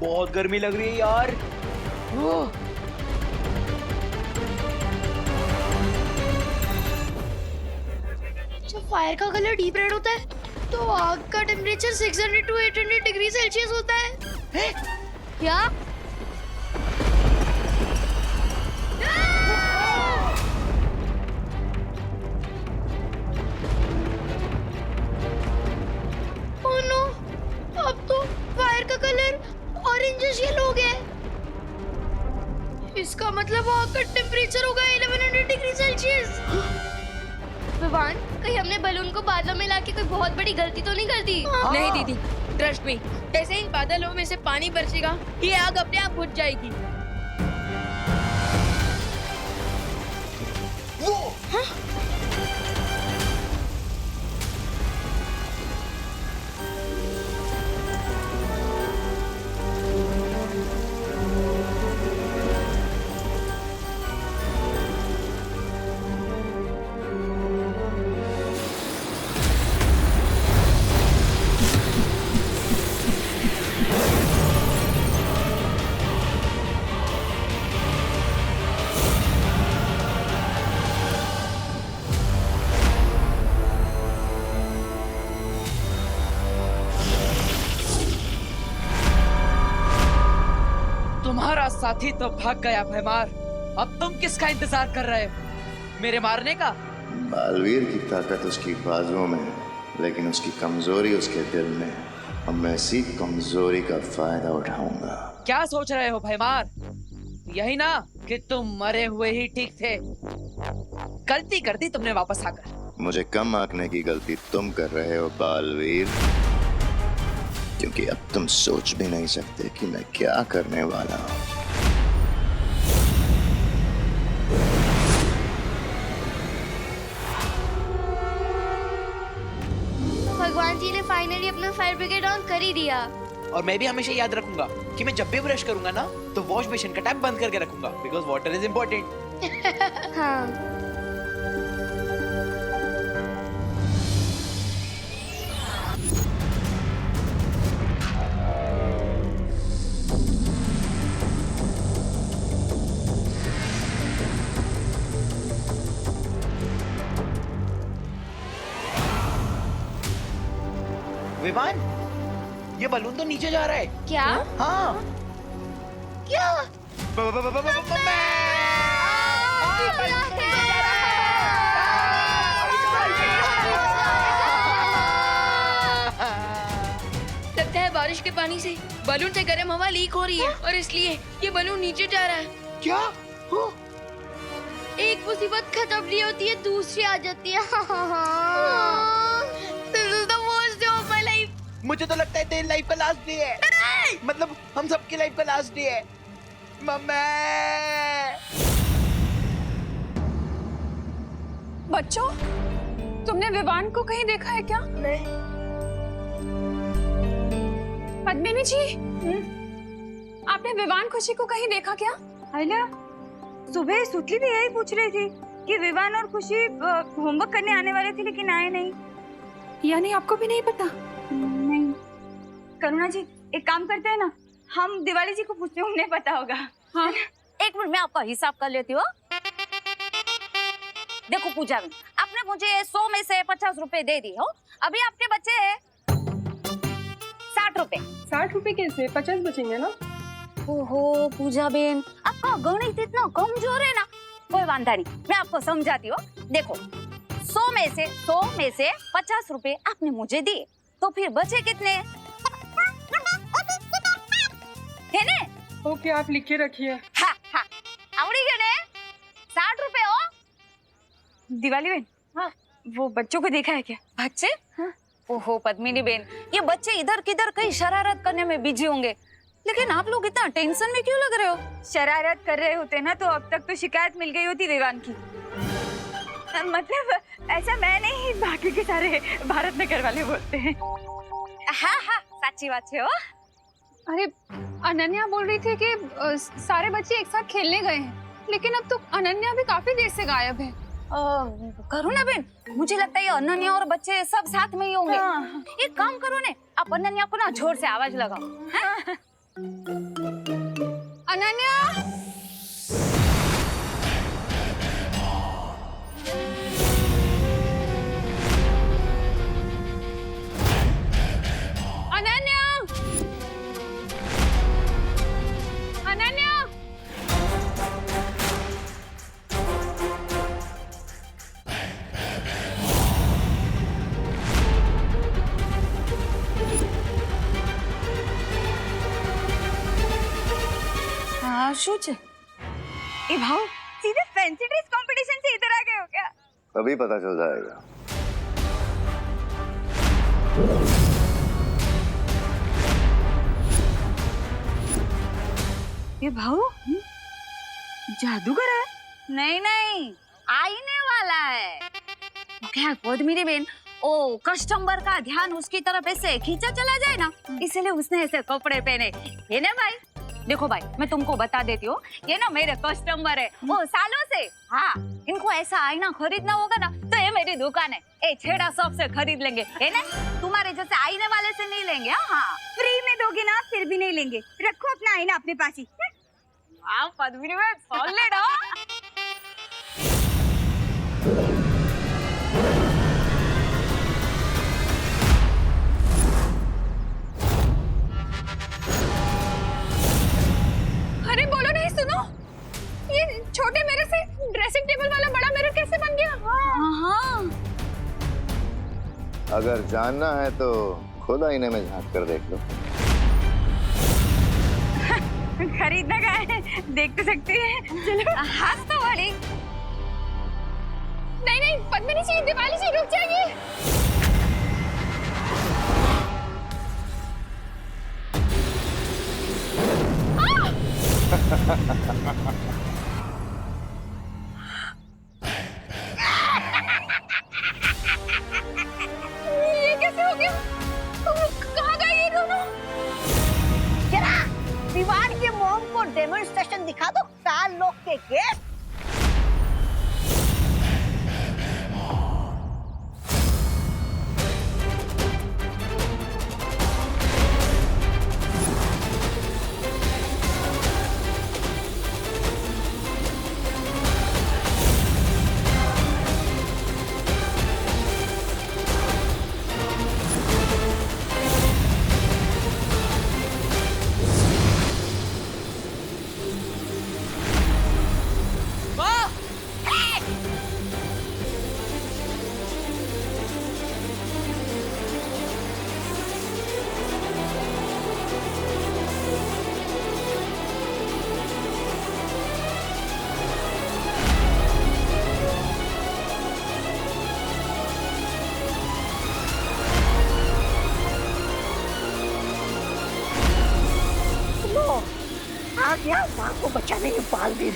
बहुत गर्मी लग रही है यार। जब फायर का कलर डीप रेड होता है तो आग का टेम्परेचर 600 to 800 डिग्री सेल्सियस होता है। क्या? ओह नो, अब तो फायर का कलर ऑरेंजिश येलो हो गया है। इसका मतलब आग का टेम्परेचर होगा 1100 डिग्री सेल्सियस। विवान, कहीं हमने बलून को बादलों में लाके कोई बहुत बड़ी गलती तो नहीं कर दी? नहीं दीदी, ट्रस्ट मी, जैसे ही बादलों में से पानी बरसेगा ये आग अपने आप बुझ जाएगी। तुम्हारा साथी तो भाग गया भैमार। अब तुम किसका इंतजार कर रहे हो? मेरे मारने का? बालवीर की ताकत उसकी बाजुओं में है, लेकिन उसकी कमजोरी उसके दिल में। अब मैं इसी कमजोरी का फायदा उठाऊंगा। क्या सोच रहे हो भैमार? यही ना कि तुम मरे हुए ही ठीक थे। गलती कर दी तुमने वापस आकर। मुझे कम आंकने की गलती तुम कर रहे हो बालवीर, क्योंकि अब तुम सोच भी नहीं सकते कि मैं क्या करने वाला हूँ। भगवान जी ने फाइनली अपना फायर ब्रिगेड ऑन कर ही दिया। और मैं भी हमेशा याद रखूंगा कि मैं जब भी ब्रश करूंगा ना तो वॉश बेसिन का टैप बंद करके रखूंगा, बिकॉज वाटर इज इम्पोर्टेंट। हाँ। विमान, ये बलून तो नीचे जा रहा है। क्या? हाँ। क्या? लगता है बारिश के पानी से बलून से गर्म हवा लीक हो रही है और इसलिए ये बलून नीचे जा रहा है। क्या? एक मुसीबत खत्म नहीं होती है, दूसरी आ जाती है। This is the worst day of my life. मुझे तो लगता है तेरी लाइफ का लास्ट डे है। मतलब हम सबकी लाइफ का लास्ट डे है। मम्मी। बच्चों, तुमने विवान को कहीं देखा है क्या? नहीं। पद्मिनी जी, आपने विवान खुशी को कहीं देखा क्या? आइला, सुबह सुतली भी यही पूछ रही थी कि विवान और खुशी होमवर्क करने आने वाले थे लेकिन आए नहीं। यानी आपको भी नहीं पता? नहीं। करुणा जी, एक काम करते हैं ना, हम दिवाली जी को पूछते हैं, उन्हें पता होगा। हाँ। एक मिनट, मैं आपका हिसाब कर लेती हूँ। देखो पूजा, आपने मुझे 100 में से 50 रुपए दे दी हो। अभी आपके बच्चे 60 रुपए। 60 रुपए कैसे? 50 बचेंगे ना? ओहो पूजा बेन, आपका गणित इतना कमजोर है ना। कोई वांधा नहीं, मैं आपको समझाती हूँ। देखो 100 में से 50 रुपए आपने मुझे दिए, तो फिर बचे कितने? है ने? ओके, आप लिखे रखिए। हाँ हाँ, आवड़ी गए ने? 60 रुपए हो। दिवाली बहन, हाँ। वो बच्चों को देखा है क्या? बच्चे? हाँ। ओहो पद्मिनी बेन, ये बच्चे इधर किधर कहीं शरारत करने में बिजी होंगे, लेकिन आप लोग इतना टेंशन में क्यों लग रहे हो? शरारत कर रहे होते ना तो अब तक तो शिकायत मिल गई होती विवान की। मतलब ऐसा मैं नहीं, बाकी के सारे भारत नगर वाले बोलते हैं। हाँ हाँ, सच्ची बात है। अरे अनन्या बोल रही थी कि सारे बच्चे एक साथ खेलने गए हैं, लेकिन अब तो अनन्या भी काफी देर से गायब है। करुणा बेन, मुझे लगता है ये अनन्या और बच्चे सब साथ में ही होंगे। एक काम करो ने, आप अनन्या को ना जोर से आवाज लगाओ। हाँ? अनन्या, अनन्या, अनन्या, हाँ શું છે? ए भाव सीधे फैंसी ड्रेस कंपटीशन से इधर आ गए हो क्या? अभी पता चल जाएगा। ये भाव जादूगर है? नहीं नहीं, आईने वाला है। वो क्या पद्मिनी बेन, ओ कस्टमर का ध्यान उसकी तरफ ऐसे खींचा चला जाए ना, इसलिए उसने ऐसे कपड़े पहने। ये ना भाई, देखो भाई मैं तुमको बता देती हूँ, ये ना मेरे कस्टमर है वो सालों से। हाँ, इनको ऐसा आईना खरीदना होगा ना तो ये मेरी दुकान है, ए छेड़ा शॉप से खरीद लेंगे, है ना? तुम्हारे जैसे आईने वाले से नहीं लेंगे। हाँ, फ्री में दोगे ना फिर भी नहीं लेंगे, रखो अपना आईना अपने पास ही। हाँ पद्मिनी बेन, सॉलिड हो। अरे बोलो नहीं, सुनो, ये छोटे मिरर से ड्रेसिंग टेबल वाला बड़ा मिरर कैसे बन गया? हाँ, अगर जानना है तो खुद आईने में झांक कर देख लो। खरीदना का है, देख तो सकते हैं। चलो हाथ तो बड़ी। नहीं नहीं पद्मिनी जी, दिवाली जी रुक जाइए। ये कैसे हो गया? कहाँ गए ये दोनों? जरा दीवार के मोम को डेमोन्स्ट्रेशन दिखा दो, 4 लोग के गेस्ट। आ गया माँ को बचाने के बालवीर।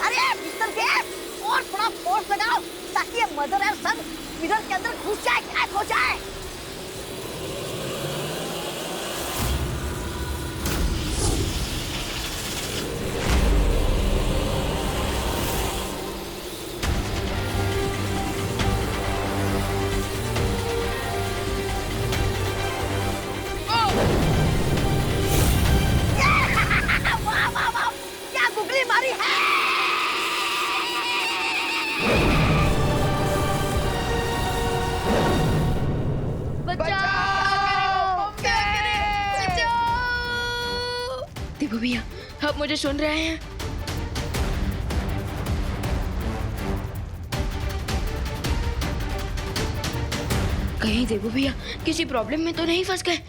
अरे मिस्टर गेस्ट, और थोड़ा फोर्स लगाओ ताकि ये मदर एंड सन मिरर के अंदर घुस जाए, कैद हो जाए। वाह वाह वाह, क्या गुगली मारी है। दीपू भैया, आप मुझे सुन रहे हैं? कहीं देबू भैया किसी प्रॉब्लम में तो नहीं फंस गए?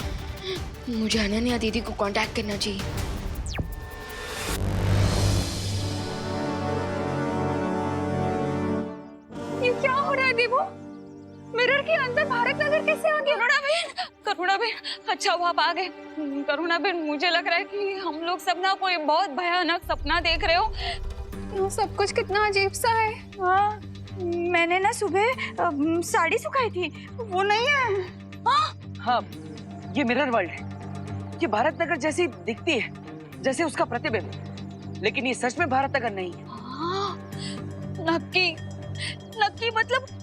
मुझे अनन्या दीदी को कांटेक्ट करना चाहिए। ये क्या हो रहा है देवो? मिरर के अंदर भारत नगर कैसे आ गया? करुणा बहन, अच्छा हुआ आप आ गए। करुणा बहन, मुझे लग रहा है कि हम लोग सब ना कोई बहुत भयानक सपना देख रहे हो। ये सब कुछ कितना अजीब सा है। हाँ, मैंने ना सुबह साड़ी सुखाई थी, वो नहीं है। हाँ, ये मिरर वर्ल्ड है। ये भारत नगर जैसी दिखती है, जैसे उसका प्रतिबिंब, लेकिन ये सच में भारत नगर नहीं है। नक्की, नक्की मतलब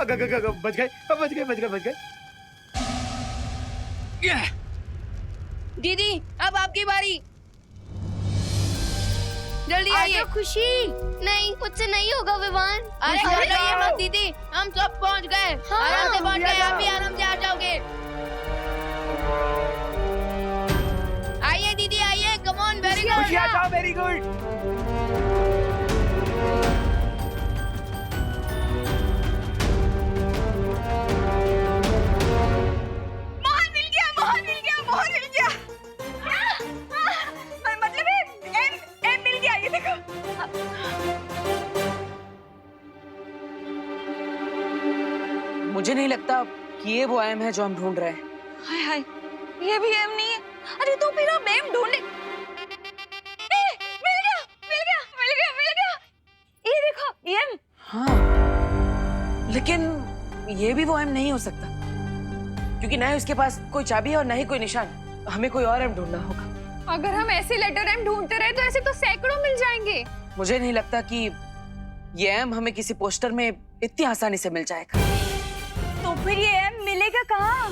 बच गए। दीदी अब आपकी बारी, जल्दी आइए। खुशी नहीं, मुझसे नहीं होगा विवान। अरे घबराइए मत दीदी, हम सब पहुंच गए। हाँ, आराम से पहुंच गए, आप भी आराम से आ जाओगे। आइए दीदी आइए, come on, very good. Very good. Mohan मिल गया। मतलब एम मिल गया, ये देखो। मुझे नहीं लगता कि ये वो एम है जो हम ढूंढ रहे हैं। हाय हाय, ये भी एम नहीं है। अरे तो फिर हम एम ढूंढने। मिल गया। ये देखो, एम। हाँ, लेकिन ये भी वो एम नहीं हो सकता, क्योंकि ना ही उसके पास कोई चाबी है और ना ही कोई निशान। हमें कोई और एम ढूंढना होगा। अगर हम ऐसे लेटर एम ढूंढते रहे तो ऐसे तो सैकड़ों मिल जाएंगे। मुझे नहीं लगता कि ये एम हमें किसी पोस्टर में इतनी आसानी से मिल जाएगा। तो फिर ये एम मिलेगा कहाँ?